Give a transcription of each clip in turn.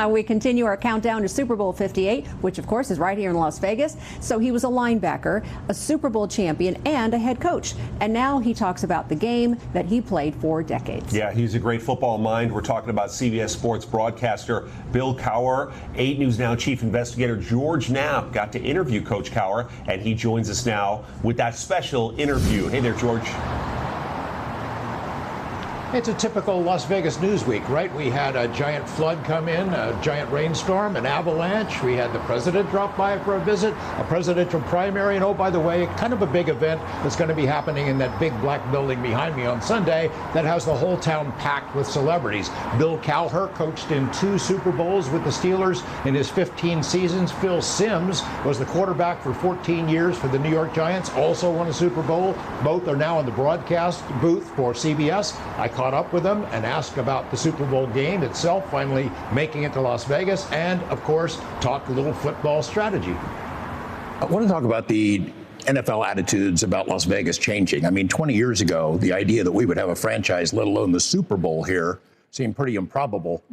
We continue our countdown to Super Bowl 58, which of course is right here in Las Vegas. So he was a linebacker, a Super Bowl champion, and a head coach. And now he talks about the game that he played for decades. Yeah, he's a great football mind. We're talking about CBS Sports broadcaster Bill Cowher. 8 News Now chief investigator George Knapp got to interview Coach Cowher, and he joins us now with that special interview. Hey there, George. It's a typical Las Vegas news week, right? We had a giant flood come in, a giant rainstorm, an avalanche. We had the president drop by for a visit, a presidential primary, and oh, by the way, kind of a big event that's going to be happening in that big black building behind me on Sunday that has the whole town packed with celebrities. Bill Cowher coached in 2 Super Bowls with the Steelers in his 15 seasons. Phil Simms was the quarterback for 14 years for the New York Giants, also won a Super Bowl. Both are now in the broadcast booth for CBS. I caught up with them and asked about the Super Bowl game itself, finally making it to Las Vegas, and of course talked a little football strategy. I want to talk about the NFL attitudes about Las Vegas changing. I mean, 20 years ago, the idea that we would have a franchise, let alone the Super Bowl here, seemed pretty improbable.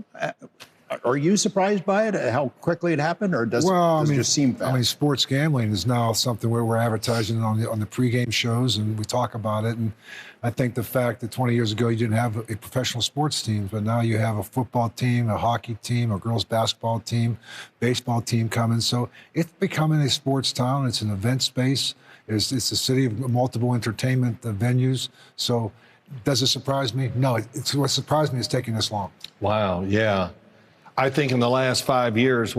Are you surprised by it, how quickly it happened, or does it just seem fast? I mean, sports gambling is now something where we're advertising on the pregame shows, and we talk about it. And I think the fact that 20 years ago you didn't have a professional sports team, but now you have a football team, a hockey team, a girls basketball team, baseball team coming. So it's becoming a sports town. It's an event space. It's a city of multiple entertainment venues. So does it surprise me? No. What surprised me is taking this long. Wow, yeah. I think in the last 5 years,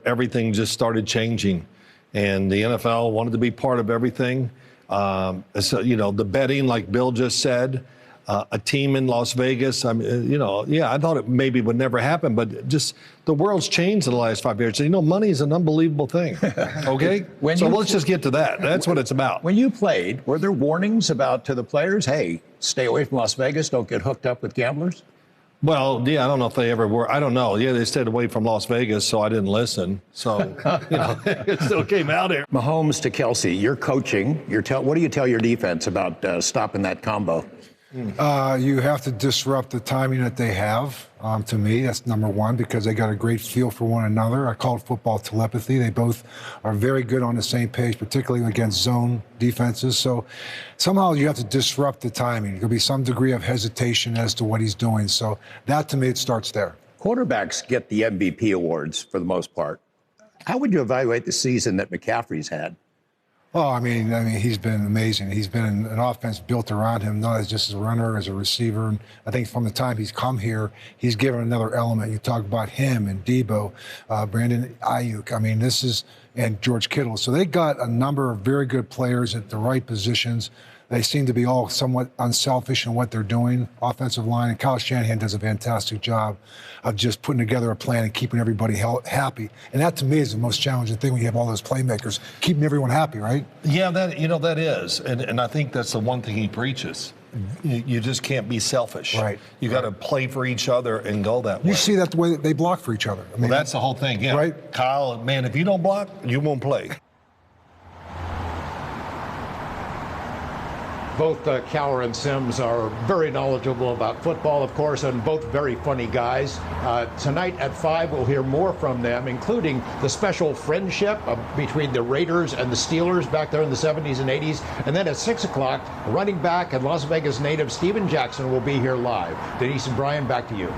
everything just started changing, and the NFL wanted to be part of everything. So, the betting, like Bill just said, a team in Las Vegas. I mean, I thought it maybe would never happen, but just the world's changed in the last 5 years. So, money is an unbelievable thing. Okay, so let's just get to that. That's what it's about. When you played, were there warnings to the players? Hey, stay away from Las Vegas. Don't get hooked up with gamblers. Well, yeah, I don't know if they ever were. I don't know. Yeah, they stayed away from Las Vegas, so I didn't listen. So, it still came out here. Mahomes to Kelsey, you're coaching. What do you tell your defense about stopping that combo? You have to disrupt the timing that they have. To me, that's number one, because they got a great feel for one another. I call it football telepathy. They both are very good on the same page, particularly against zone defenses. So somehow you have to disrupt the timing. There'll be some degree of hesitation as to what he's doing. So that, to me, it starts there. Quarterbacks get the MVP awards for the most part. How would you evaluate the season that McCaffrey's had? Oh, I mean, he's been amazing. He's been an offense built around him, not as just as a runner, as a receiver. And I think from the time he's come here, he's given another element. You talk about him and Debo, Brandon Ayuk. I mean, and George Kittle. So they got a number of very good players at the right positions. They seem to be all somewhat unselfish in what they're doing, offensive line. And Kyle Shanahan does a fantastic job of just putting together a plan and keeping everybody happy. And that, to me, is the most challenging thing when you have all those playmakers, keeping everyone happy, right? Yeah, that is. And I think that's the one thing he preaches. You just can't be selfish. Right. You got to play for each other and go that way. You see that the way that they block for each other. I mean, well, that's the whole thing, yeah. Right? Kyle, man, if you don't block, you won't play. Both Cowher and Simms are very knowledgeable about football, of course, and both very funny guys. Tonight at 5, we'll hear more from them, including the special friendship between the Raiders and the Steelers back there in the 70s and 80s. And then at 6 o'clock, running back and Las Vegas native Steven Jackson will be here live. Denise and Brian, back to you.